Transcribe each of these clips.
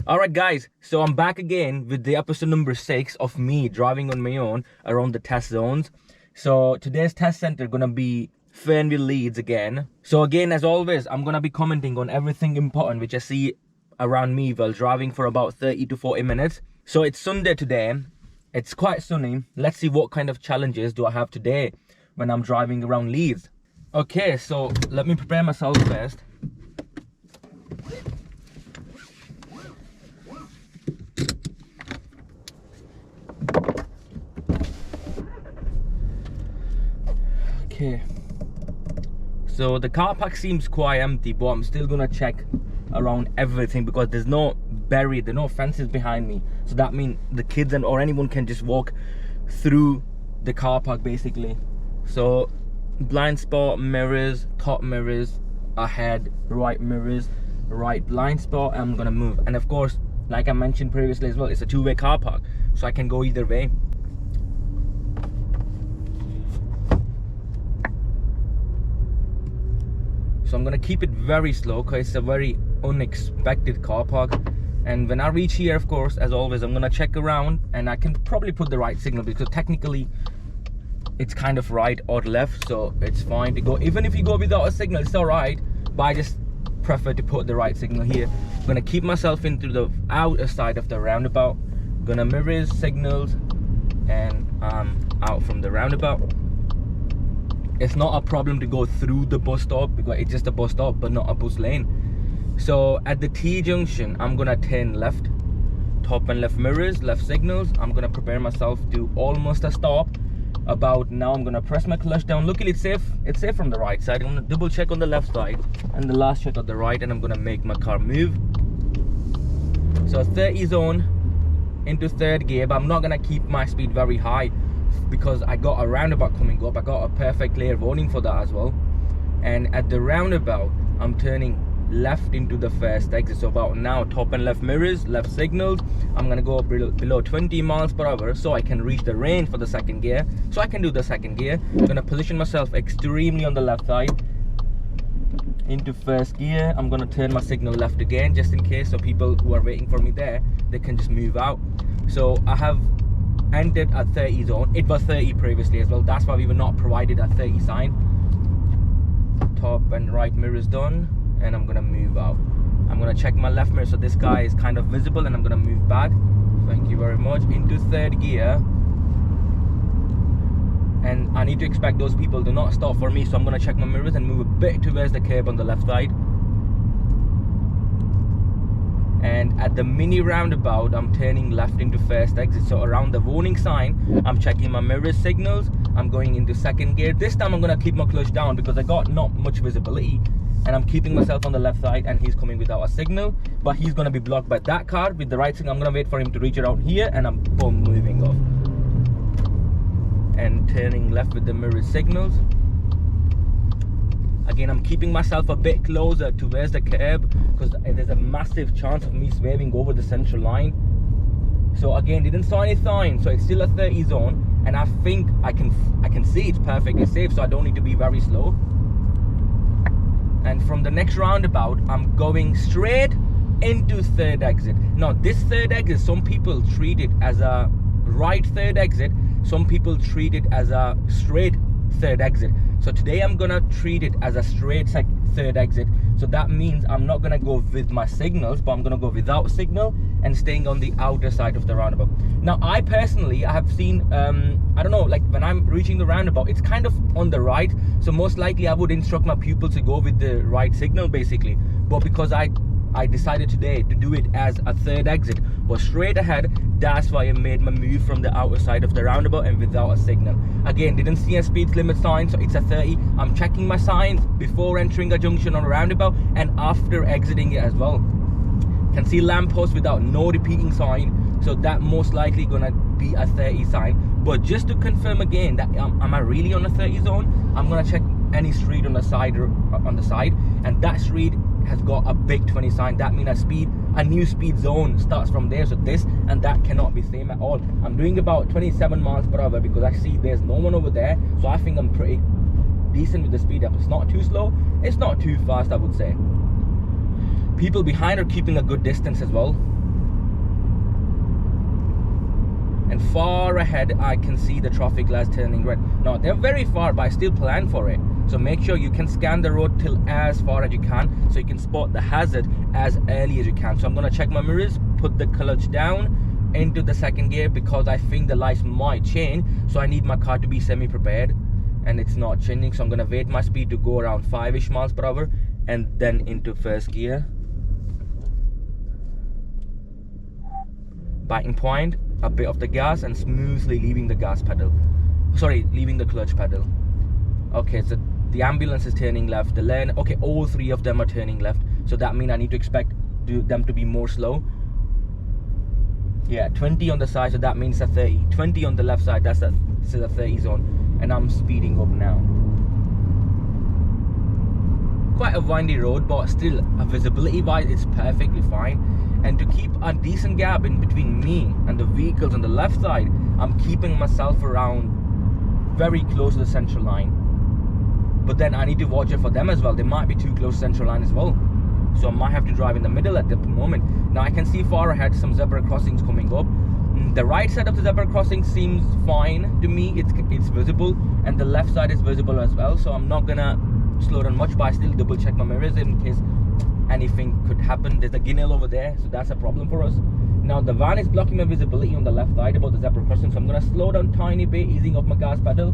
Alright guys, so I'm back again with the episode number 6 of me driving on my own around the test zones. So today's test center gonna be Fearnville, Leeds again. So again, as always, I'm gonna be commenting on everything important which I see around me while driving for about 30 to 40 minutes. So it's Sunday today, it's quite sunny. Let's see what kind of challenges do I have today when I'm driving around Leeds. Okay, so let me prepare myself first. Okay, so the car park seems quite empty, but I'm still gonna check around everything because there's no fences behind me, so that means the kids or anyone can just walk through the car park basically. So blind spot, mirrors, top mirrors, ahead, right mirrors, right blind spot. I'm gonna move, and of course, like I mentioned previously as well, it's a two-way car park, so I can go either way. So I'm gonna keep it very slow because it's a very unexpected car park. And when I reach here, of course, as always, I'm gonna check around, and I can probably put the right signal because technically it's kind of right or left, so it's fine to go. Even if you go without a signal, it's all right, but I just prefer to put the right signal here. I'm gonna keep myself into the outer side of the roundabout. Gonna mirrors, signals, and out from the roundabout. It's not a problem to go through the bus stop because it's just a bus stop but not a bus lane. So at the T junction, I'm gonna turn left, top and left mirrors, left signals. I'm gonna prepare myself to almost a stop. About now, I'm gonna press my clutch down. Luckily it's safe from the right side. I'm gonna double check on the left side and the last check on the right, and I'm gonna make my car move. So 30 zone into third gear, but I'm not gonna keep my speed very high because I got a roundabout coming up. I got a perfect clear warning for that as well. And at the roundabout, I'm turning left into the first exit. So about now, top and left mirrors, left signals. I'm gonna go below 20 miles per hour so I can reach the range for the second gear, so I can do the second gear. I'm gonna position myself extremely on the left side into first gear. I'm gonna turn my signal left again just in case, so people who are waiting for me there, they can just move out. So I have entered a 30 zone. It was 30 previously as well, that's why we were not provided a 30 sign. Top and right mirrors done, and I'm gonna move out. I'm gonna check my left mirror, so this guy is kind of visible, and I'm gonna move back. Thank you very much. Into third gear, and I need to expect those people to not stop for me, so I'm gonna check my mirrors and move a bit towards the curb on the left side. And at the mini roundabout, I'm turning left into first exit. So around the warning sign, I'm checking my mirror signals. I'm going into second gear. This time I'm gonna keep my clutch down because I got not much visibility, and I'm keeping myself on the left side, and he's coming without a signal, but he's gonna be blocked by that car with the right signal. I'm gonna wait for him to reach around here, and I'm boom, moving off and turning left with the mirror signals. Again, I'm keeping myself a bit closer towards the curb because there's a massive chance of me swerving over the central line. So again, didn't saw any sign, so it's still a 30 zone, and I think I can see it's perfectly safe, so I don't need to be very slow. And from the next roundabout, I'm going straight into third exit. Now this third exit, some people treat it as a right third exit, some people treat it as a straight third exit. So today I'm gonna treat it as a straight third exit. So that means I'm not gonna go with my signals, but I'm gonna go without signal and staying on the outer side of the roundabout. Now I personally, I have seen I don't know, like when I'm reaching the roundabout, it's kind of on the right, so most likely I would instruct my pupils to go with the right signal basically. But because I decided today to do it as a third exit, was straight ahead, that's why I made my move from the outer side of the roundabout and without a signal. Again, didn't see a speed limit sign, so it's a 30. I'm checking my signs before entering a junction on a roundabout and after exiting it as well. Can see lamppost without no repeating sign, so that most likely gonna be a 30 sign. But just to confirm again that am I really on a 30 zone, I'm gonna check any street on the side, and that street has got a big 20 sign. That means a new speed zone starts from there, so this and that cannot be same at all. I'm doing about 27 miles per hour because I see there's no one over there, so I think I'm pretty decent with the speed up. It's not too slow, it's not too fast, I would say. People behind are keeping a good distance as well. and far ahead I can see the traffic lights turning red. Now they're very far, but I still plan for it. So make sure you can scan the road till as far as you can, so you can spot the hazard as early as you can. So I'm gonna check my mirrors, put the clutch down into the second gear, because I think the lights might change, so I need my car to be semi-prepared, and it's not changing. So I'm gonna wait my speed to go around 5-ish miles per hour and then into first gear. Biting point, a bit of the gas, and smoothly leaving the gas pedal. Sorry, leaving the clutch pedal. Okay, so the ambulance is turning left, the lane, okay, all three of them are turning left, so that means I need to expect them to be more slow. Yeah, 20 on the side, so that means a 30. 20 on the left side, that's a 30 zone, and I'm speeding up now. Quite a windy road, but still, visibility wise, it's perfectly fine. And to keep a decent gap in between me and the vehicles on the left side, I'm keeping myself around very close to the central line. But then I need to watch it for them as well. They might be too close to central line as well, so I might have to drive in the middle at the moment. Now I can see far ahead some zebra crossings coming up. The right side of the zebra crossing seems fine to me, it's visible, and the left side is visible as well, so I'm not gonna slow down much, but I still double check my mirrors in case anything could happen. There's a guinea over there, so that's a problem for us. Now the van is blocking my visibility on the left side about the zebra crossing, so I'm gonna slow down tiny bit, easing off my gas pedal,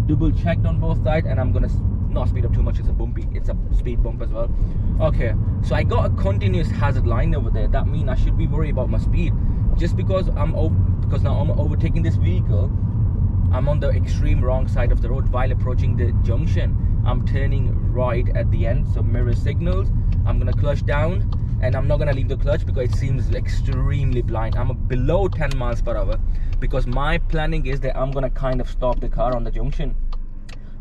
double checked on both sides, and I'm gonna not speed up too much. It's a speed bump as well. Okay, so I got a continuous hazard line over there. That means I should be worried about my speed, just because now I'm overtaking this vehicle. I'm on the extreme wrong side of the road while approaching the junction. I'm turning right at the end, so mirror signals. I'm gonna clutch down, and I'm not gonna leave the clutch because it seems extremely blind. I'm below 10 miles per hour because my planning is that I'm gonna kind of stop the car on the junction.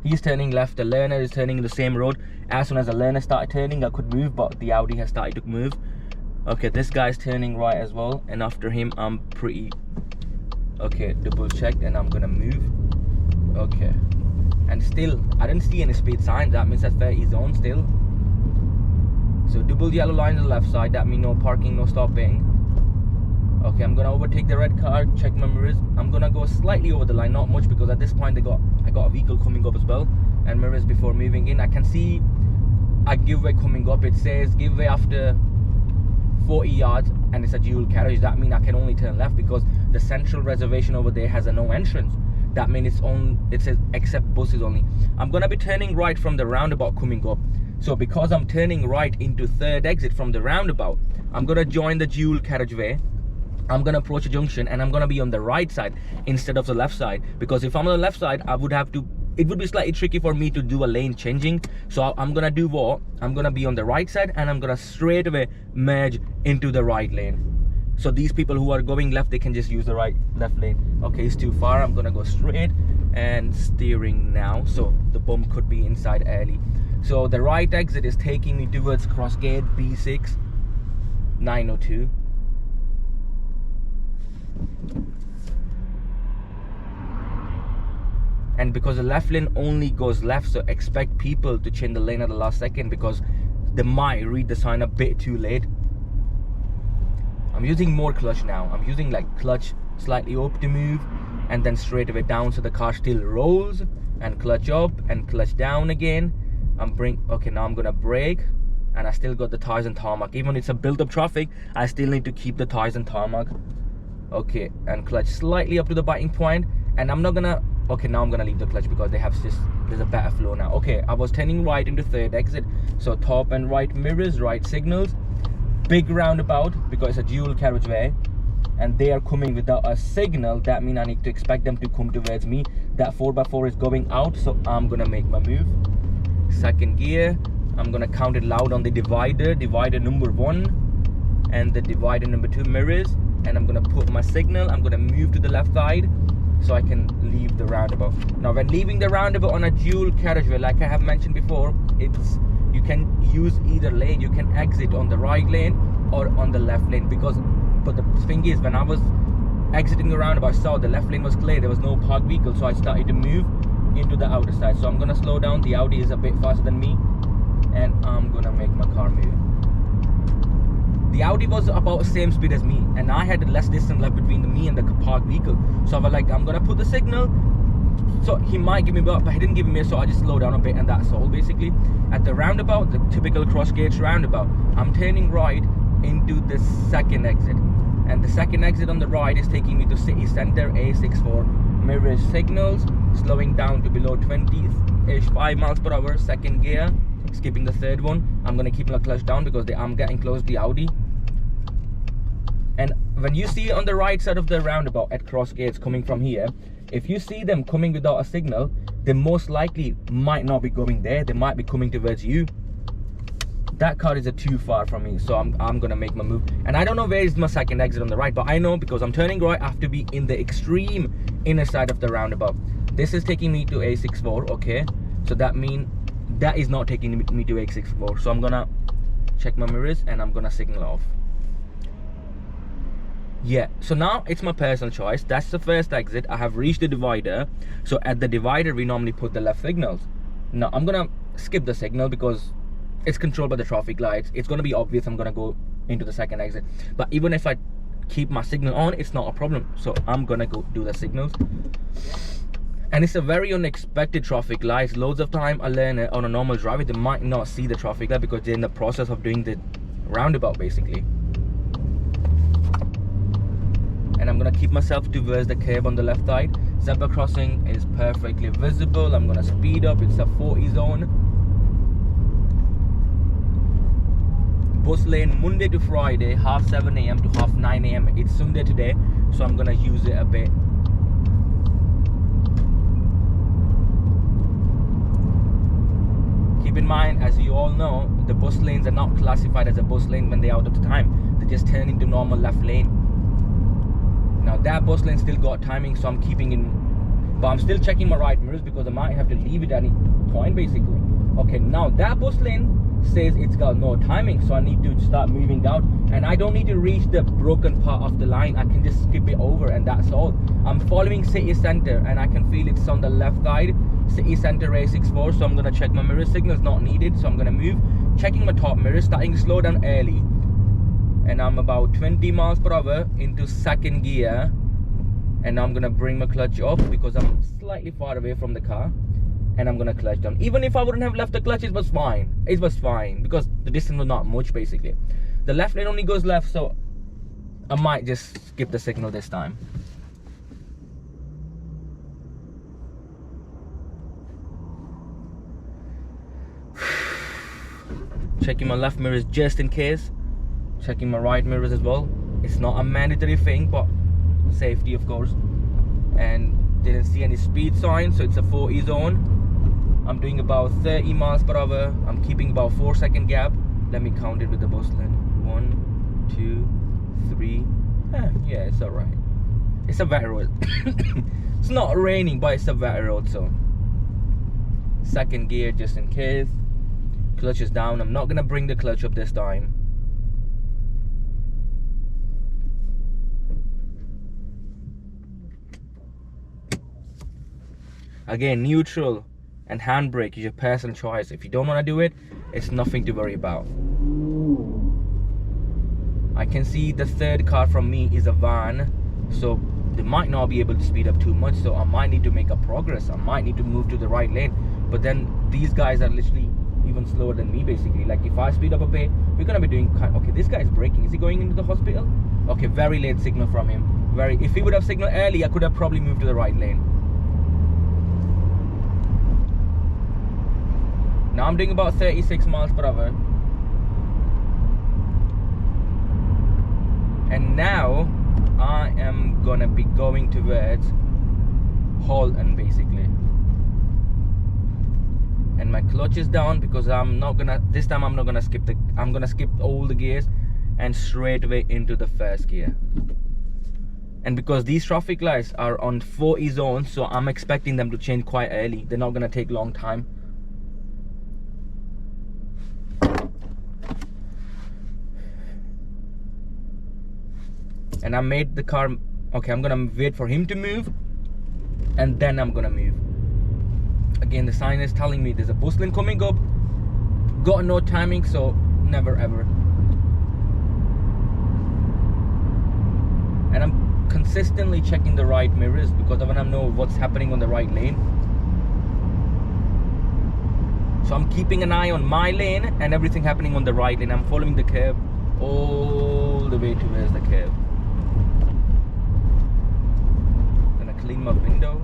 He's turning left, the learner is turning in the same road. As soon as the learner started turning, I could move, but the Audi has started to move. Okay, this guy's turning right as well, and after him I'm pretty okay. Double checked, and I'm gonna move. Okay, and still I didn't see any speed signs. That means that's 30 zone still. So double yellow line on the left side, that means no parking, no stopping. Okay, I'm gonna overtake the red car, check my mirrors. I'm gonna go slightly over the line, not much, because at this point I got a vehicle coming up as well, and mirrors before moving in. I can see a giveaway coming up. It says giveaway after 40 yards, and it's a dual carriage. That means I can only turn left because the central reservation over there has a no entrance. That means it says accept buses only. I'm gonna be turning right from the roundabout coming up. So because I'm turning right into third exit from the roundabout, I'm gonna join the dual carriageway. I'm gonna approach a junction, and I'm gonna be on the right side instead of the left side, because if I'm on the left side, it would be slightly tricky for me to do a lane changing. So I'm gonna do what? I'm gonna be on the right side, and I'm gonna straight away merge into the right lane. So these people who are going left, they can just use the left lane. Okay, it's too far. I'm gonna go straight and steering now, so the bump could be inside early. So the right exit is taking me towards Crossgate B6 902. And because the left lane only goes left, so expect people to change the lane at the last second, because they might read the sign a bit too late. I'm using more clutch now. I'm using like clutch slightly up to move, and then straight away down, so the car still rolls, and clutch up and clutch down again. Okay, now I'm gonna brake, and I still got the tires and tarmac. Even it's a built up traffic, I still need to keep the tires and tarmac. Okay, and clutch slightly up to the biting point, and I'm not gonna, okay, now I'm gonna leave the clutch because there's a better flow now. Okay, I was turning right into third exit, so top and right mirrors, right signals, big roundabout because it's a dual carriageway, and they are coming without a signal. That means I need to expect them to come towards me. That 4x4 is going out, so I'm gonna make my move. Second gear, I'm gonna count it loud on the divider number 1 and the divider number 2 mirrors, and I'm gonna put my signal. I'm gonna move to the left side so I can leave the roundabout. Now when leaving the roundabout on a dual carriageway, like I have mentioned before, you can use either lane. You can exit on the right lane or on the left lane, but the thing is, when I was exiting the roundabout, I saw the left lane was clear, there was no parked vehicle, so I started to move into the outer side. So I'm gonna slow down. The Audi is a bit faster than me, and I'm gonna make my car move. The Audi was about the same speed as me, and I had less distance left between me and the parked vehicle. So I was like, I'm gonna put the signal, so he might give me back, but he didn't give me, so I just slowed down a bit, and that's all basically. At the roundabout, the typical cross gauge roundabout, I'm turning right into the second exit, and the second exit on the right is taking me to city center. A64 mirrors signals, slowing down to below 20-ish 5 miles per hour, second gear, skipping the third one. I'm gonna keep my clutch down because I'm getting close to the Audi. And when you see on the right side of the roundabout at cross gates coming from here, if you see them coming without a signal, they most likely might not be going there. They might be coming towards you. That car is too far from me, so I'm gonna make my move. And I don't know where is my second exit on the right, but I know because I'm turning right, I have to be in the extreme inner side of the roundabout. This is taking me to A64, okay? So that means that is not taking me to A64. So I'm gonna check my mirrors and I'm gonna signal off. Yeah, so now it's my personal choice. That's the first exit. I have reached the divider. So at the divider, we normally put the left signals. Now I'm gonna skip the signal because it's controlled by the traffic lights. It's gonna be obvious I'm gonna go into the second exit. But even if I keep my signal on, it's not a problem. So I'm gonna go do the signals. And it's a very unexpected traffic lights. Loads of time I learn on a normal driver, they might not see the traffic light because they're in the process of doing the roundabout basically. And I'm gonna keep myself towards the curb on the left side. Zebra crossing is perfectly visible. I'm gonna speed up. It's a 40 zone. Bus lane Monday to Friday, half 7 a.m. to half 9 a.m. It's Sunday today, so I'm gonna use it a bit. Keep in mind, as you all know, the bus lanes are not classified as a bus lane when they're out of the time. They just turn into normal left lane. Now that bus lane still got timing, so I'm keeping in, but I'm still checking my right mirrors because I might have to leave it at any point basically. Okay, now that bus lane says it's got no timing, so I need to start moving out, and I don't need to reach the broken part of the line. I can just skip it over, and that's all. I'm following city center, and I can feel it's on the left side, city center A64, so I'm gonna check my mirror. Signals not needed, so I'm gonna move, checking my top mirror, starting to slow down early. And I'm about 20 miles per hour into second gear, and I'm gonna bring my clutch off because I'm slightly far away from the car, and I'm gonna clutch down. Even if I wouldn't have left the clutch, it was fine. It was fine because the distance was not much basically. The left lane only goes left, so I might just skip the signal this time. Checking my left mirrors just in case. Checking my right mirrors as well. It's not a mandatory thing, but safety of course. And didn't see any speed signs, so it's a 40 zone. I'm doing about 30 miles per hour. I'm keeping about 4-second gap. Let me count it with the bus lane. 1, 2, 3. Yeah, it's alright. It's a wet road. It's not raining, but it's a wet road, so second gear just in case. Clutch is down. I'm not gonna bring the clutch up this time. Again, neutral and handbrake is your personal choice. If you don't want to do it, it's nothing to worry about. I can see the third car from me is a van, so they might not be able to speed up too much, so I might need to make a progress. I might need to move to the right lane, but then these guys are literally even slower than me basically. Like if I speed up a bit, we're gonna be doing okay, this guy is braking. Is he going into the hospital? Okay, very late signal from him. If he would have signaled early, I could have probably moved to the right lane. Now I'm doing about 36 miles per hour. And now I am gonna be going towards Halton basically. And my clutch is down because this time I'm not gonna skip I'm gonna skip all the gears and straight away into the first gear. And because these traffic lights are on 40 zones, so I'm expecting them to change quite early. They're not gonna take long time. And I made the car, okay, I'm gonna wait for him to move and then I'm gonna move. Again, the sign is telling me there's a bus lane coming up. Got no timing, so never ever. consistently checking the right mirrors because I want to know what's happening on the right lane. So I'm keeping an eye on my lane and everything happening on the right lane. I'm following the curve all the way towards the curve. Gonna clean my window.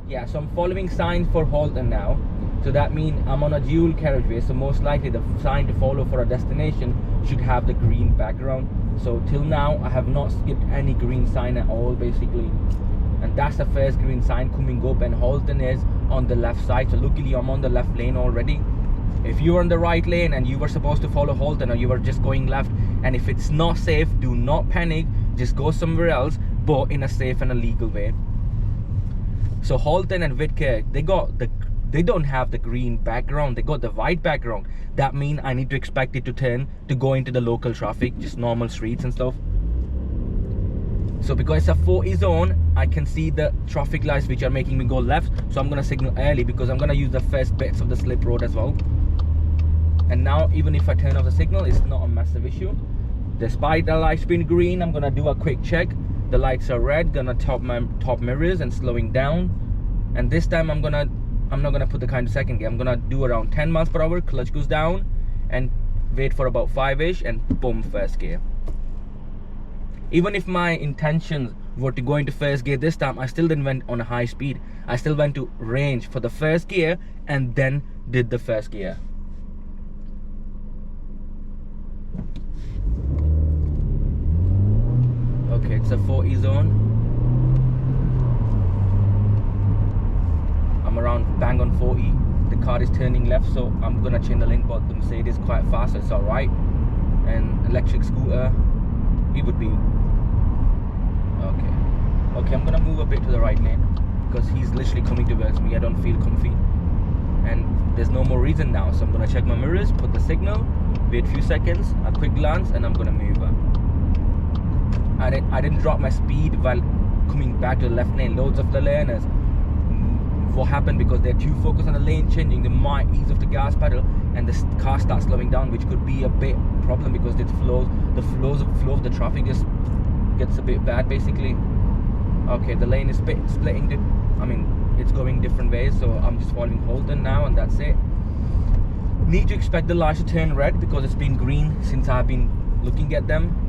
Yeah, so I'm following signs for Halton now. So that means I'm on a dual carriageway, so most likely the sign to follow for a destination should have the green background. So till now I have not skipped any green sign at all basically, and that's the first green sign coming up, and Halton is on the left side. So luckily I'm on the left lane already. If you're on the right lane and you were supposed to follow Halton, or you were just going left, and if it's not safe, do not panic, just go somewhere else, but in a safe and a legal way. So Halton and Whitcare, they don't have the green background, they got the white background. That means I need to expect it to turn to go into the local traffic, just normal streets and stuff. So because it's a 40 zone, I can see the traffic lights which are making me go left. So I'm gonna signal early because I'm gonna use the first bits of the slip road as well. And now even if I turn off the signal, it's not a massive issue. Despite the lights being green, I'm gonna do a quick check. The lights are red, gonna top my top mirrors and slowing down. And this time I'm not gonna put the car into second gear. I'm gonna do around 10 miles per hour, clutch goes down, and wait for about 5-ish, and boom, first gear. Even if my intentions were to go into first gear this time, I still didn't went on a high speed. I still went to range for the first gear and then did the first gear. Okay, it's a 40 zone. I'm around bang on 40. The car is turning left, so I'm gonna change the lane, but the Mercedes is quite fast, so it's alright. And electric scooter, he would be okay. I'm gonna move a bit to the right lane because he's literally coming towards me. I don't feel comfy, and there's no more reason now. So I'm gonna check my mirrors, put the signal, wait a few seconds, a quick glance, and I'm gonna move. I didn't drop my speed while coming back to the left lane. Loads of the learners, what happened, because they're too focused on the lane changing, they might ease off the gas pedal and the car starts slowing down, which could be a bit problem because the flow of the traffic just gets a bit bad basically. Okay, the lane is splitting, it's going different ways, so I'm just following Halton now, and that's it. Need to expect the lights to turn red because it's been green since I've been looking at them.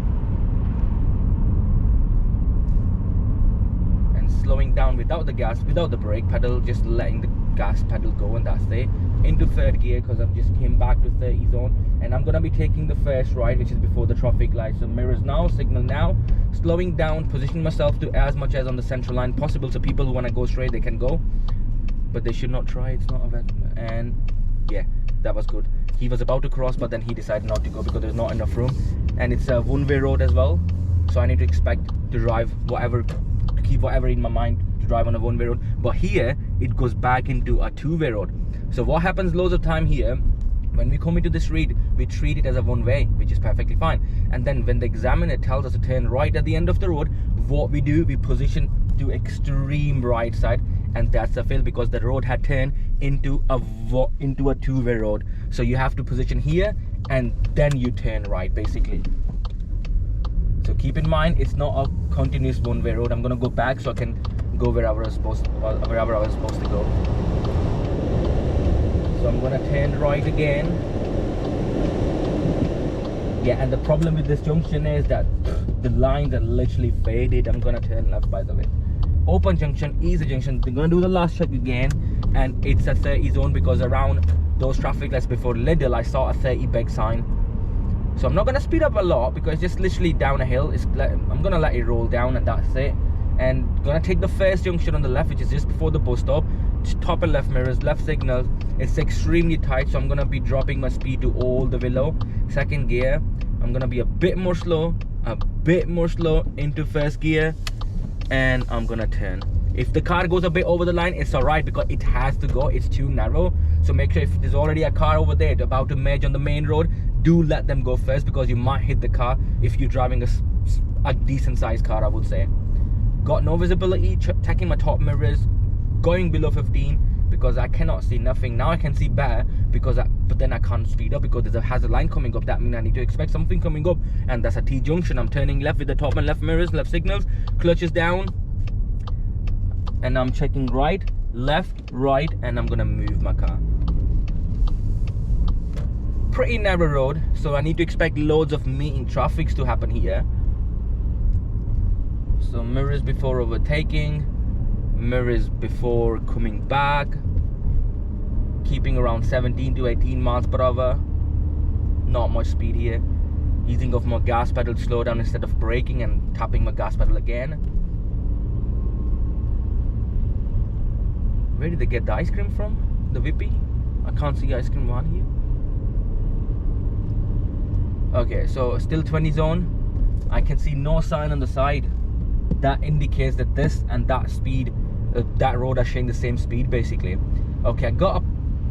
Slowing down without the gas, without the brake pedal, just letting the gas pedal go, and that's it. Into third gear because I've just came back to 30 zone, and I'm gonna be taking the first right, which is before the traffic light. So mirrors now, signal now, slowing down, position myself to as much as on the central line possible, so people who want to go straight, they can go, but they should not try. It's not a event. And yeah, that was good. He was about to cross, but then he decided not to go because there's not enough room, and it's a one-way road as well, so I need to expect to drive keep whatever in my mind to drive on a one-way road. But here it goes back into a two-way road. So what happens loads of time here, when we come into the street, we treat it as a one-way, which is perfectly fine. And then when the examiner tells us to turn right at the end of the road, what we do, we position to extreme right side, and that's a fail because the road had turned into a two-way road. So you have to position here and then you turn right basically. So keep in mind, it's not a continuous one-way road. I'm gonna go back so I can go wherever I was supposed to go. So I'm gonna turn right again. Yeah, and the problem with this junction is that the lines are literally faded. I'm gonna turn left, by the way. Open junction, easy junction. They're gonna do the last check again, and it's a 30 zone because around those traffic lights before Lidl, I saw a 30 big sign. So I'm not gonna speed up a lot because it's just literally down a hill. I'm gonna let it roll down, and that's it. And gonna take the first junction on the left, which is just before the bus stop. Top and left mirrors, left signals. It's extremely tight, so I'm gonna be dropping my speed to all the way low. Second gear, I'm gonna be a bit more slow into first gear, and I'm gonna turn. If the car goes a bit over the line, it's alright because it has to go. It's too narrow. So make sure if there's already a car over there about to merge on the main road, do let them go first because you might hit the car if you're driving a decent sized car, I would say. Got no visibility, checking my top mirrors, going below 15 because I cannot see nothing. Now I can see better because but then I can't speed up because there's a hazard line coming up. That means I need to expect something coming up, and that's a T-junction. I'm turning left with the top and left mirrors, left signals, clutch is down, and I'm checking right, left, right, and I'm gonna move my car. Pretty narrow road, so I need to expect loads of meeting traffics to happen here. So mirrors before overtaking, mirrors before coming back, keeping around 17 to 18 miles per hour. Not much speed here. Easing off my gas pedal to slow down instead of braking and tapping my gas pedal again. Where did they get the ice cream from? The Whippy? I can't see ice cream on here. Okay, so still 20 zone. I can see no sign on the side. That indicates that this and that speed, that road are showing the same speed basically. Okay, I got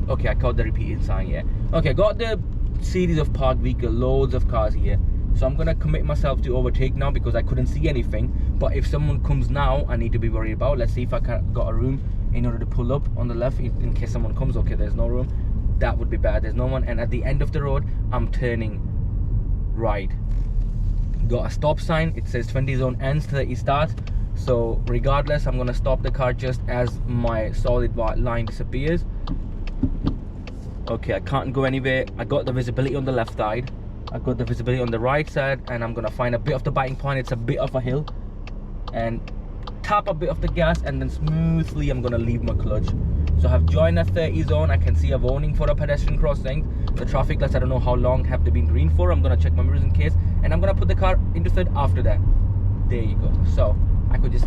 the repeating sign, yeah. Okay, I got the series of parked vehicle, loads of cars here. So I'm gonna commit myself to overtake now because I couldn't see anything. But if someone comes now, I need to be worried about. Let's see if I got a room in order to pull up on the left in case someone comes. Okay, there's no room. That would be bad. There's no one. And at the end of the road, I'm turning right. Got a stop sign. It says 20 zone ends, 30 starts. So regardless, I'm gonna stop the car just as my solid white line disappears. Okay, I can't go anywhere. I got the visibility on the left side, I got the visibility on the right side, and I'm gonna find a bit of the biting point. It's a bit of a hill, and tap a bit of the gas, and then smoothly I'm gonna leave my clutch. So I've joined a 30 zone. I can see a warning for a pedestrian crossing. The traffic lights, I don't know how long have they been green for. I'm gonna check my mirrors in case, and I'm gonna put the car into third after that. There you go. So I could just,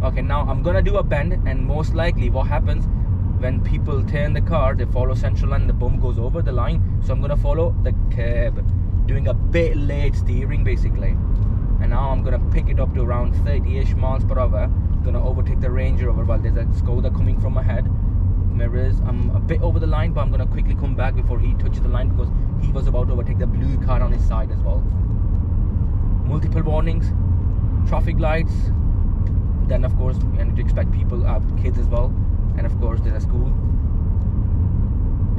okay, now I'm gonna do a bend, and most likely what happens when people turn the car, they follow central line, the bump goes over the line. So I'm gonna follow the curb, doing a bit late steering basically. And now I'm gonna pick it up to around 30-ish miles per hour. Gonna overtake the Range Rover while there's a Skoda coming from ahead. Mirrors, I'm a bit over the line, but I'm gonna quickly come back before he touches the line because he was about to overtake the blue car on his side as well. Multiple warnings, traffic lights. Then of course I need to expect people, kids as well. And of course there's a school,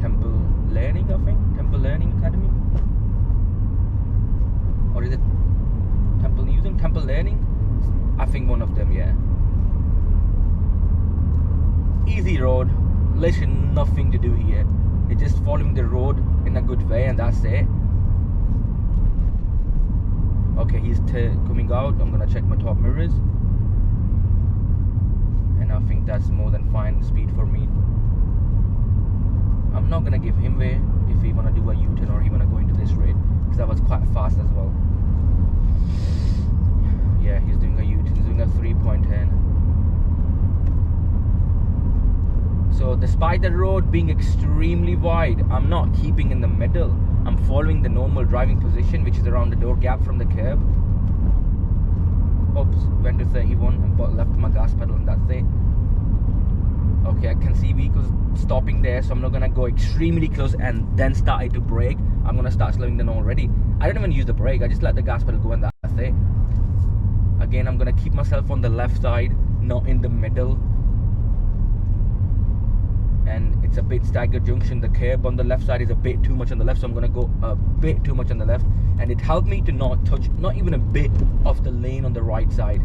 Temple Learning, I think, Temple Learning Academy, or is it Temple Museum, Temple Learning, I think one of them, yeah. Easy road, literally nothing to do here. It's just following the road in a good way, and that's it. Okay, he's coming out. I'm gonna check my top mirrors. I think that's more than fine speed for me. I'm not gonna give him way if he wanna do a U-turn or he wanna go into this rate, because that was quite fast as well. Yeah, he's doing a U-turn, he's doing a 3.10. So despite the road being extremely wide, I'm not keeping in the middle. I'm following the normal driving position, which is around the door gap from the curb. Oops, went to 31 and left my gas pedal, and that's it. Okay, I can see vehicles stopping there, so I'm not gonna go extremely close and then start to brake. I'm gonna start slowing down already. I don't even use the brake, I just let the gas pedal go, and that's it. Again, I'm gonna keep myself on the left side, not in the middle. And it's a bit staggered junction. The curb on the left side is a bit too much on the left, so I'm gonna go a bit too much on the left, and it helped me to not touch, not even a bit of the lane on the right side.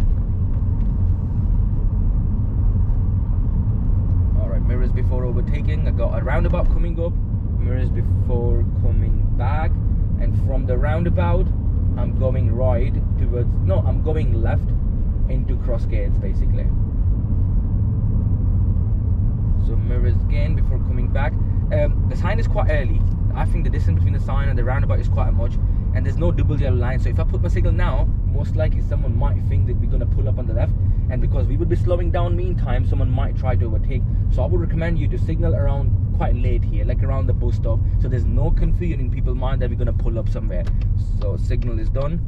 Alright, mirrors before overtaking. I got a roundabout coming up, mirrors before coming back, and from the roundabout I'm going right towards, no, I'm going left into cross gates basically. So mirrors again before coming back. The sign is quite early. I think the distance between the sign and the roundabout is quite much, and there's no double yellow line. So if I put my signal now, most likely someone might think that we're gonna pull up on the left, and because we would be slowing down meantime, someone might try to overtake. So I would recommend you to signal around quite late here, like around the bus stop, so there's no confusion in people's mind that we're gonna pull up somewhere. So signal is done,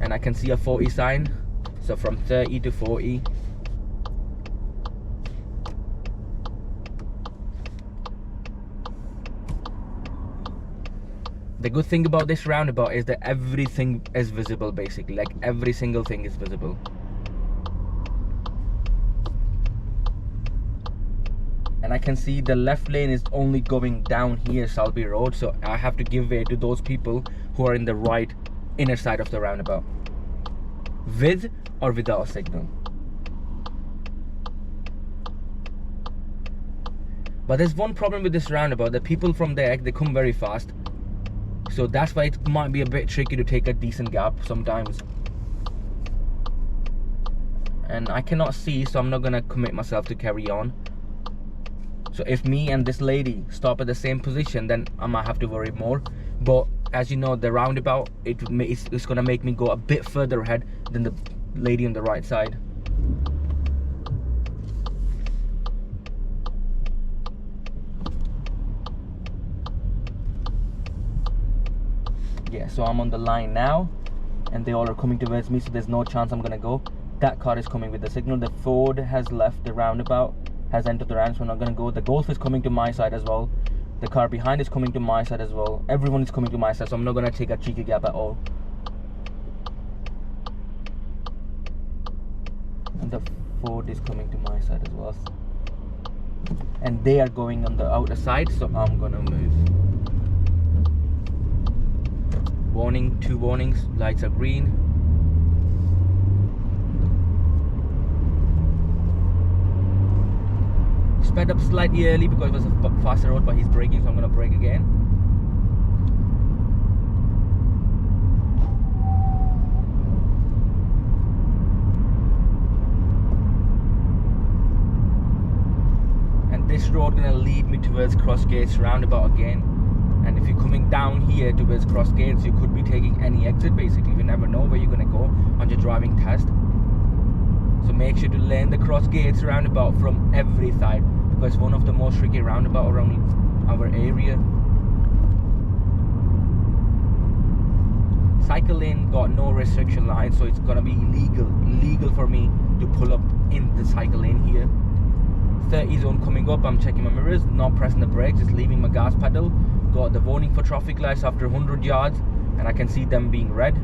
and I can see a 40 sign. So from 30 to 40. The good thing about this roundabout is that everything is visible basically, like every single thing is visible. And and I can see the left lane is only going down here Selby Road, so I have to give way to those people who are in the right inner side of the roundabout, with or without a signal. But there's one problem with this roundabout: the people from there, they come very fast, so that's why it might be a bit tricky to take a decent gap sometimes. And I cannot see, so I'm not gonna commit myself to carry on. So if me and this lady stop at the same position, then I might have to worry more. But as you know, the roundabout, it's gonna make me go a bit further ahead than the lady on the right side. Yeah, so I'm on the line now, and they all are coming towards me, so there's no chance I'm gonna go. That car is coming with the signal. The Ford has left the roundabout, has entered the round, so I'm not gonna go. The Golf is coming to my side as well. The car behind is coming to my side as well. Everyone is coming to my side, so I'm not gonna take a cheeky gap at all. And the Ford is coming to my side as well. And they are going on the outer side, so I'm gonna move. Warning, 2 warnings, lights are green. Sped up slightly early because it was a faster road, but he's braking, so I'm gonna brake again. And this road gonna lead me towards Cross Gates roundabout again. And if you're coming down here towards Cross Gates, you could be taking any exit basically. You never know where you're gonna go on your driving test. So make sure to lane the Cross Gates roundabout from every side, because one of the most tricky roundabout around our area. Cycle lane got no restriction line, so it's gonna be illegal for me to pull up in the cycle lane here. 30 zone coming up, I'm checking my mirrors, not pressing the brakes, just leaving my gas pedal. Got the warning for traffic lights after 100 yards, and I can see them being red.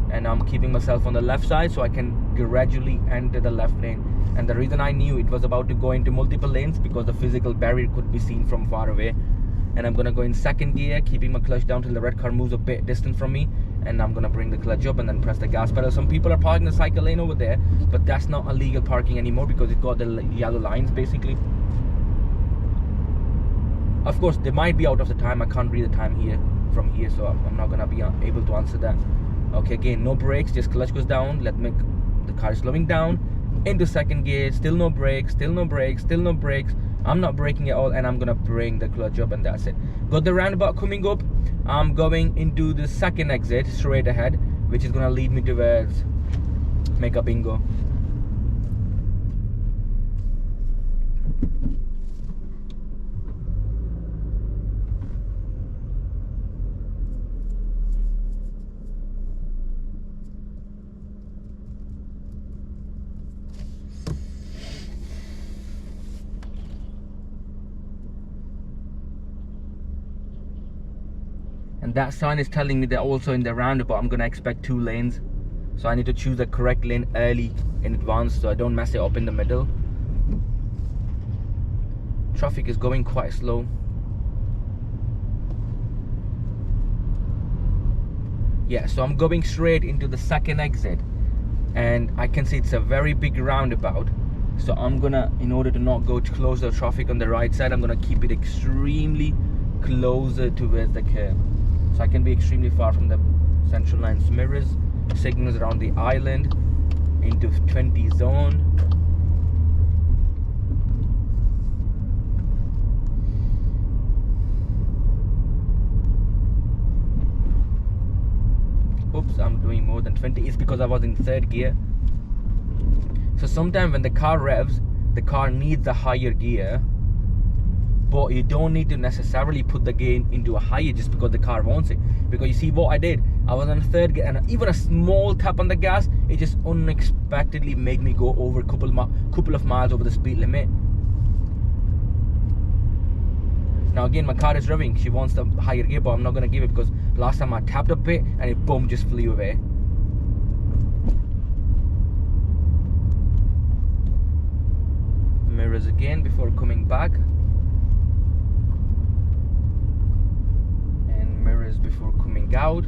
And I'm keeping myself on the left side so I can gradually enter the left lane. And the reason I knew it was about to go into multiple lanes, because the physical barrier could be seen from far away. And I'm gonna go in 2nd gear, keeping my clutch down till the red car moves a bit distant from me, and I'm gonna bring the clutch up and then press the gas pedal. Some people are parking the cycle lane over there, but that's not illegal parking anymore because it got the yellow lines basically. Of course, they might be out of the time. I can't read the time here from here, so I'm not gonna be able to answer that. Okay, again, no brakes, just clutch goes down. The car is slowing down into 2nd gear. Still no brakes, still no brakes, still no brakes. I'm not braking at all, and I'm gonna bring the clutch up, and that's it. Got the roundabout coming up. I'm going into the 2nd exit straight ahead, which is gonna lead me towards Mega Bingo. And that sign is telling me that also in the roundabout I'm gonna expect 2 lanes, so I need to choose the correct lane early in advance so I don't mess it up in the middle. Traffic is going quite slow. Yeah, so I'm going straight into the 2nd exit, and I can see it's a very big roundabout, so I'm gonna, in order to not go close the traffic on the right side, I'm gonna keep it extremely closer towards the curb, so I can be extremely far from the central line's mirrors. Signals around the island into 20 zone. Oops, I'm doing more than 20. It's because I was in 3rd gear. So sometimes when the car revs, the car needs a higher gear, but you don't need to necessarily put the gear into a higher just because the car wants it. Because you see what I did, I was on 3rd gear, and even a small tap on the gas, it just unexpectedly made me go over a couple of miles over the speed limit. Now again, my car is revving, she wants the higher gear, but I'm not gonna give it because last time I tapped a bit and it boom, just flew away. Mirrors again before coming back. mirrors before coming out.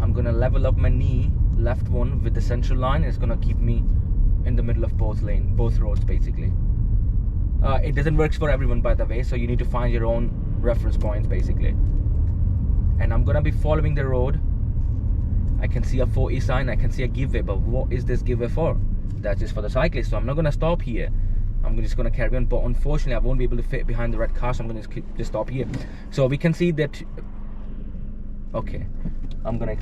I'm gonna level up my knee, left one, with the central line. It's gonna keep me in the middle of both roads basically. It doesn't work for everyone, by the way, so you need to find your own reference points basically. And I'm gonna be following the road. I can see a 40 sign, I can see a giveaway, but what is this giveaway for? That's just for the cyclist, so I'm not gonna stop here. I'm just gonna carry on, but unfortunately I won't be able to fit behind the red car, so I'm gonna just stop here. So we can see that. Okay, I'm gonna.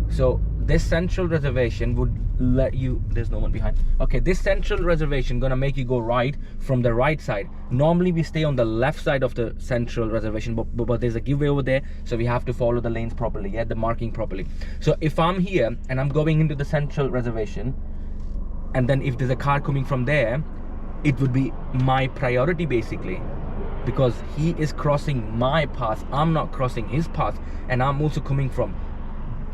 So this central reservation would let you. There's no one behind. Okay, this central reservation gonna make you go right from the right side. Normally we stay on the left side of the central reservation, but there's a giveaway over there, so we have to follow the lanes properly, yeah, the marking properly. So if I'm here and I'm going into the central reservation, and then if there's a car coming from there, it would be my priority basically, because he is crossing my path, I'm not crossing his path, and I'm also coming from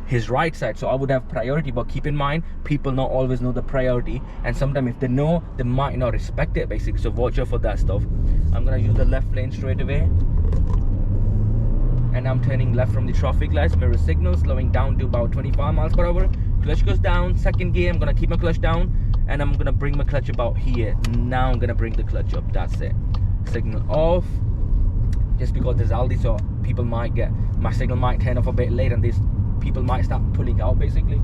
his right side, so I would have priority. But keep in mind, people not always know the priority, and sometimes if they know, they might not respect it basically, so watch out for that stuff. I'm gonna use the left lane straight away, and I'm turning left from the traffic lights, mirror signal, slowing down to about 25 miles per hour. Clutch goes down, second gear, I'm gonna keep my clutch down, and I'm gonna bring my clutch about here. Now I'm gonna bring the clutch up, that's it. Signal off, just because there's Aldi, so people might get, my signal might turn off a bit late, and these people might start pulling out basically.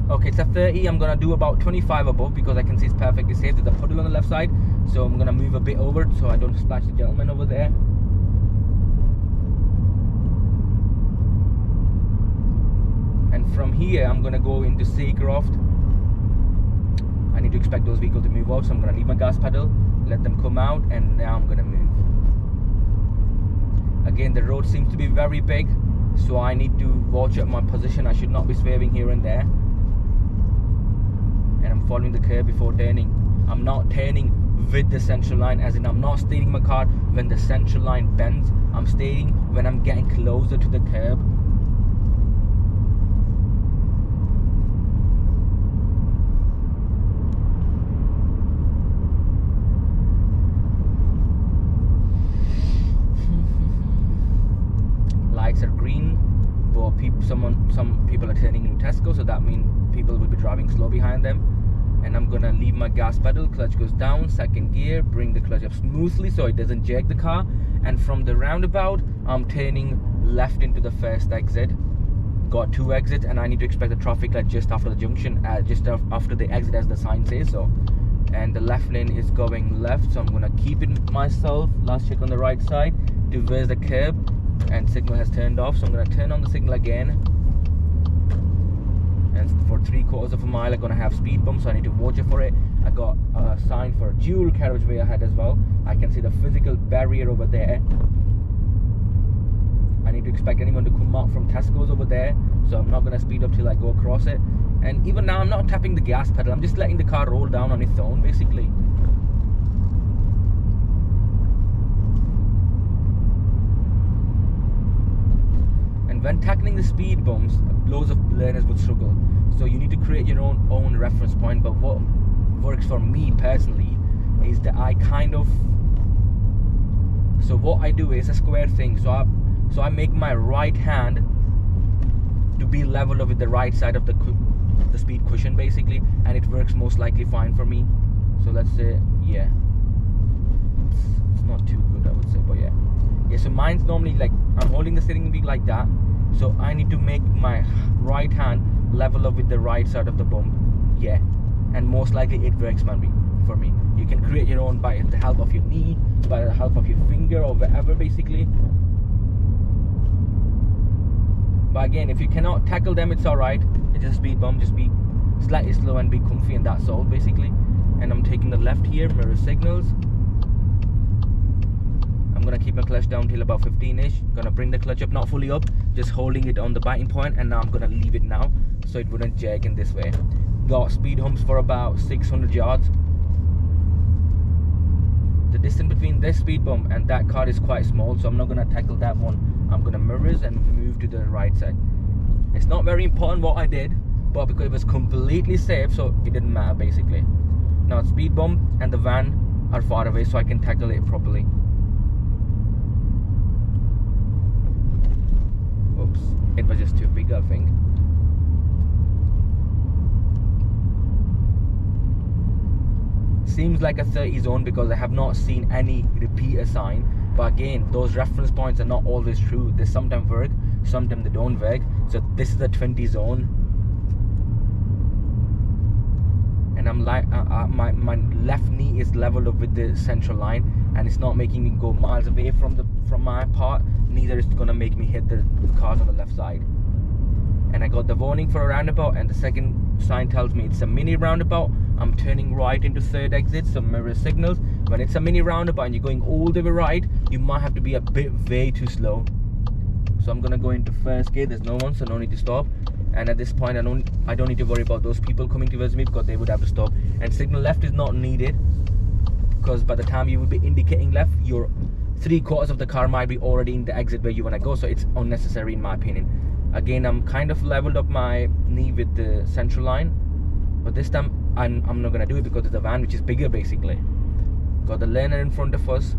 Okay, it's a 30, I'm gonna do about 25 above, because I can see it's perfectly safe. There's a puddle on the left side, so I'm gonna move a bit over so I don't splash the gentleman over there. And from here I'm gonna go into Seacroft. I need to expect those vehicles to move out, so I'm gonna leave my gas pedal, let them come out, and now I'm gonna move. Again, the road seems to be very big, so I need to watch at my position. I should not be swerving here and there. And I'm following the curb before turning. I'm not turning with the central line, as in I'm not steering my car when the central line bends. I'm steering when I'm getting closer to the curb. Lights are green, but some people are turning into Tesco, so that means people will be driving slow behind them. And I'm gonna leave my gas pedal, clutch goes down, second gear, bring the clutch up smoothly so it doesn't jerk the car. And from the roundabout, I'm turning left into the first exit. Got two exits, and I need to expect the traffic light just after the junction, just after the exit, as the sign says so. And the left lane is going left, so I'm gonna keep it myself. Last check on the right side to where's the curb, and signal has turned off, so I'm going to turn on the signal again. And for 3/4 of a mile I'm going to have speed bumps, so I need to watch it for it. I got a sign for a dual carriageway ahead as well. I can see the physical barrier over there. I need to expect anyone to come out from Tesco's over there, so I'm not going to speed up till I go across it. And even now I'm not tapping the gas pedal, I'm just letting the car roll down on its own basically. When tackling the speed bumps, loads of learners would struggle. So you need to create your own reference point. But what works for me personally is that I kind of... So what I do is a square thing. So I make my right hand to be level with the right side of the speed cushion basically, and it works most likely fine for me. So let's say, yeah, it's not too good, I would say, but yeah. Yeah, so mine's normally like, I'm holding the steering wheel like that, so I need to make my right hand level up with the right side of the bump. Yeah, and most likely it works for me. You can create your own by the help of your knee, by the help of your finger, or whatever basically. But again, if you cannot tackle them, it's alright. It's just a speed bump, just be slightly slow and be comfy, and that's all basically. And I'm taking the left here, mirror signals. I'm gonna keep my clutch down till about 15-ish. Gonna bring the clutch up, not fully up, just holding it on the biting point, and now I'm gonna leave it now so it wouldn't jag in this way. Got speed humps for about 600 yards. The distance between this speed bump and that car is quite small, so I'm not gonna tackle that one. I'm gonna mirrors and move to the right side. It's not very important what I did, but because it was completely safe, so it didn't matter basically. Now speed bump and the van are far away, so I can tackle it properly. oops, it was just too big, I think. Seems like a 30 zone because I have not seen any repeater sign. But again, those reference points are not always true. They sometimes work, sometimes they don't work. So this is a 20 zone, and I'm like, my left knee is leveled up with the central line, and it's not making me go miles away from my part. Neither is gonna make me hit the cars on the left side. And I got the warning for a roundabout, and the second sign tells me it's a mini roundabout. I'm turning right into third exit, so mirror signals. When it's a mini roundabout and you're going all the way right, you might have to be a bit way too slow. So I'm gonna go into first gear. There's no one, so no need to stop. And at this point, I don't need to worry about those people coming towards me because they would have to stop. And signal left is not needed, because by the time you will be indicating left, your 3/4 of the car might be already in the exit where you want to go, so it's unnecessary in my opinion. Again, I'm kind of leveled up my knee with the central line, but this time I'm not gonna do it because it's a van which is bigger basically. Got the learner in front of us.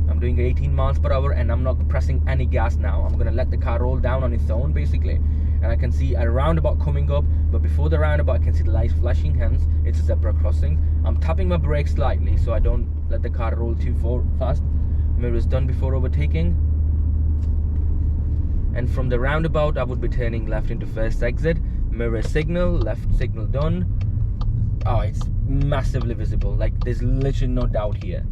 I'm doing 18 miles per hour and I'm not pressing any gas now. I'm gonna let the car roll down on its own basically. And I can see a roundabout coming up, but before the roundabout I can see the lights flashing, hence it's a zebra crossing. I'm tapping my brakes slightly so I don't let the car roll too fast. Mirror is done before overtaking. And from the roundabout I would be turning left into first exit. Mirror signal, left signal done. Oh, it's massively visible, like there's literally no doubt here.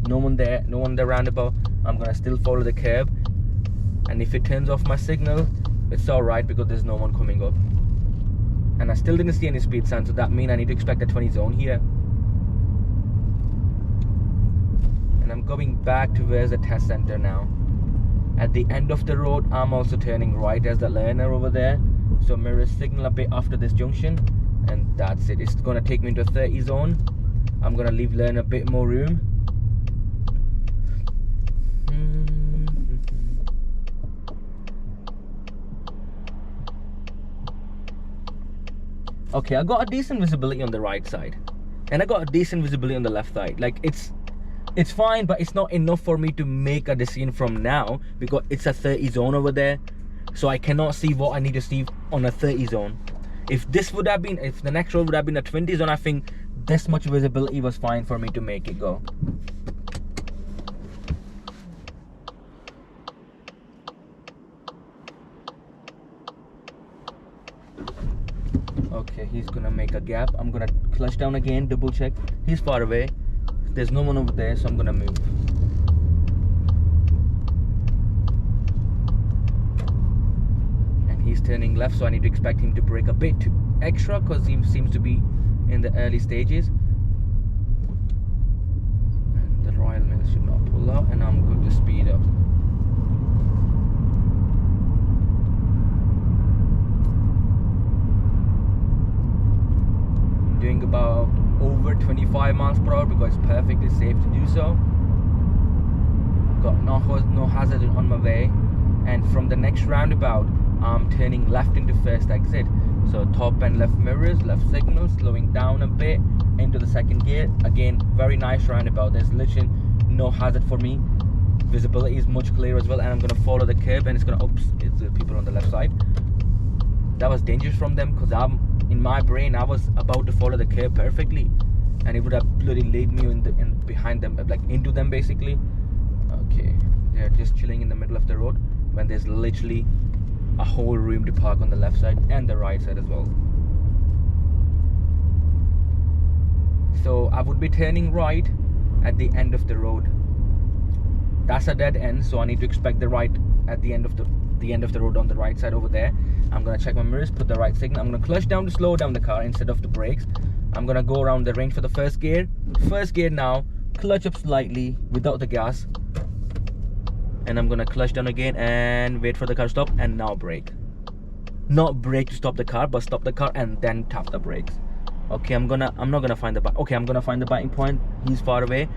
No one there, no one in the roundabout. I'm gonna still follow the curb, and if it turns off my signal, it's alright because there's no one coming up. And I still didn't see any speed sign, so that means I need to expect a 20 zone here. And I'm going back to where's the test center now. At the end of the road, I'm also turning right as the learner over there. So mirror signal a bit after this junction, and that's it. It's gonna take me into a 30 zone. I'm gonna leave learner a bit more room. Okay, I got a decent visibility on the right side, and I got a decent visibility on the left side. Like it's fine, but it's not enough for me to make a decision from now because it's a 30 zone over there, so I cannot see what I need to see on a 30 zone. If the next road would have been a 20 zone, I think this much visibility was fine for me to make it go. Okay, he's gonna make a gap. I'm gonna clutch down again, double check. He's far away. There's no one over there, so I'm gonna move. And he's turning left, so I need to expect him to brake a bit extra because he seems to be in the early stages. And the Royal Mail should not pull out, and I'm good to speed up. Doing about over 25 miles per hour because it's perfectly safe to do so. Got no hazard on my way. And from the next roundabout, I'm turning left into first exit. So top and left mirrors, left signal, slowing down a bit into the second gear. Again, very nice roundabout. There's literally no hazard for me. Visibility is much clearer as well, and I'm gonna follow the curb, and it's the people on the left side. That was dangerous from them because in my brain I was about to follow the curb perfectly, and it would have bloody laid me in behind them, like into them basically. Okay, they're just chilling in the middle of the road when there's literally a whole room to park on the left side and the right side as well. So I would be turning right at the end of the road. That's a dead end, so I need to expect the right at the end of the road on the right side over there. I'm gonna check my mirrors, put the right signal. I'm gonna clutch down to slow down the car instead of the brakes. I'm gonna go around the range for the first gear. First gear now, clutch up slightly without the gas. And I'm gonna clutch down again and wait for the car to stop, and now brake. Not brake to stop the car, but stop the car and then tap the brakes. Okay, I'm not gonna find the I'm gonna find the biting point. He's far away.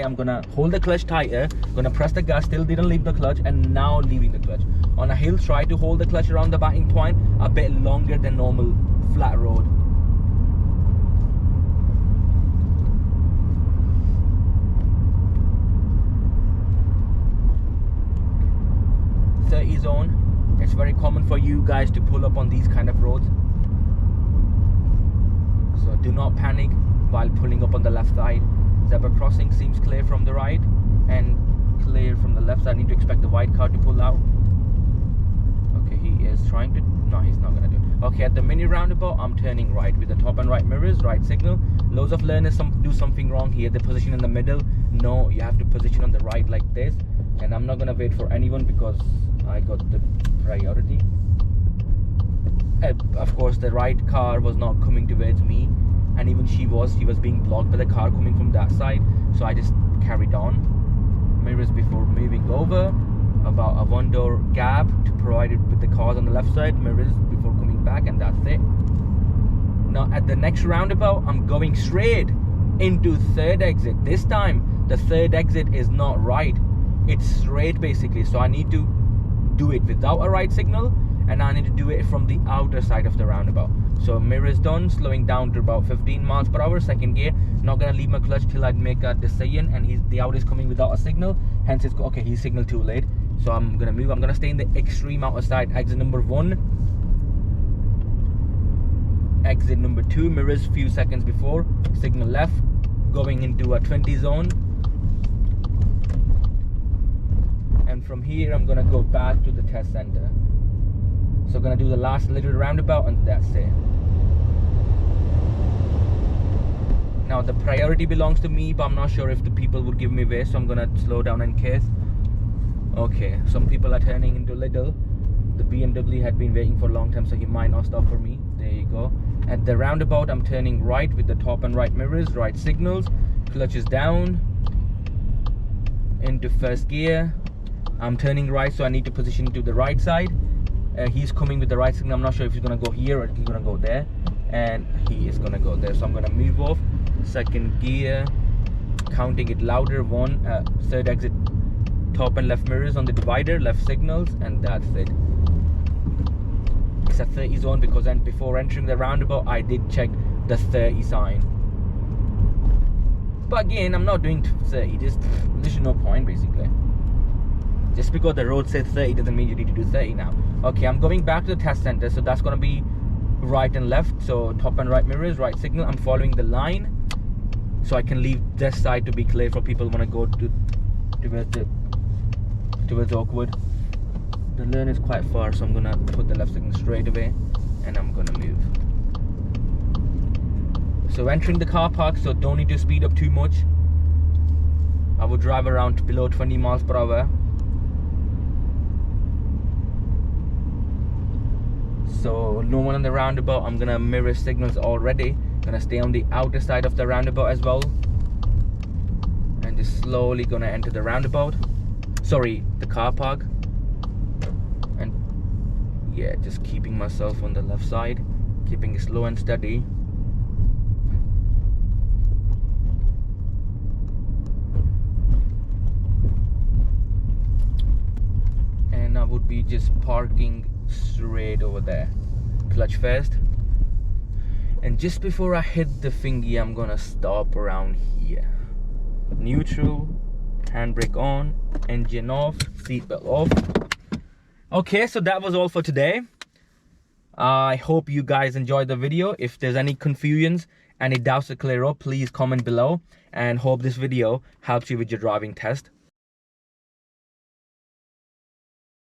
I'm gonna hold the clutch tighter, gonna press the gas, still didn't leave the clutch, and now leaving the clutch. On a hill, try to hold the clutch around the biting point a bit longer than normal flat road. 30 zone. It's very common for you guys to pull up on these kind of roads. So do not panic while pulling up on the left side. Zebra crossing seems clear from the right and clear from the left side. I need to expect the white car to pull out. Okay, he is trying to, no, he's not gonna do it. Okay, at the mini roundabout, I'm turning right with the top and right mirrors, right signal. Loads of learners do something wrong here. They position in the middle. No, you have to position on the right like this. And I'm not gonna wait for anyone because I got the priority. Of course, the right car was not coming towards me, and even she was being blocked by the car coming from that side. So I just carried on. Mirrors before moving over, about a 1-door gap to provide it with the cars on the left side. Mirrors before coming back, and that's it. Now at the next roundabout, I'm going straight into third exit. This time the third exit is not right, it's straight basically. So I need to do it without a right signal, and I need to do it from the outer side of the roundabout. So mirrors done, slowing down to about 15 miles per hour, second gear. Not gonna leave my clutch till I make a decision, and the Audi is coming without a signal, hence it's okay, he signaled too late. So I'm gonna move. I'm gonna stay in the extreme outer side. Exit number 1, exit number 2, mirrors few seconds before, signal left, going into a 20 zone. And from here I'm gonna go back to the test center. So I'm gonna do the last little roundabout, and that's it. Now the priority belongs to me, but I'm not sure if the people would give me way, so I'm gonna slow down in case. Okay, some people are turning into Lidl. The BMW had been waiting for a long time, so he might not stop for me. There you go. At the roundabout, I'm turning right with the top and right mirrors, right signals, clutch is down, into first gear. I'm turning right, so I need to position to the right side. He's coming with the right signal. I'm not sure if he's gonna go here or he's gonna go there, and he is gonna go there. So I'm gonna move off. Second gear, counting it louder. 1, third exit, top and left mirrors on the divider, left signals, and that's it. It's a 30 zone because then before entering the roundabout, I did check the 30 sign. But again, I'm not doing 30. There's no point basically. Just because the road says 30 doesn't mean you need to do 30 now. Okay, I'm going back to the test center, so that's gonna be right and left. So top and right mirrors, right signal. I'm following the line, so I can leave this side to be clear for people who want to go towards Oakwood. The lane is quite far, so I'm gonna put the left signal straight away, and I'm gonna move. So entering the car park, so don't need to speed up too much. I would drive around below 20 miles per hour. So no one on the roundabout. I'm gonna mirror signals already. Gonna stay on the outer side of the roundabout as well, and just slowly gonna enter the roundabout. Sorry, the car park. And yeah, just keeping myself on the left side, keeping it slow and steady. And I would be just parking straight over there. Clutch first, and just before I hit the thingy, I'm gonna stop around here. Neutral, handbrake on, engine off, seatbelt off. Okay, so that was all for today. I hope you guys enjoyed the video. If there's any confusions, any doubts to clear up, please comment below, and hope this video helps you with your driving test.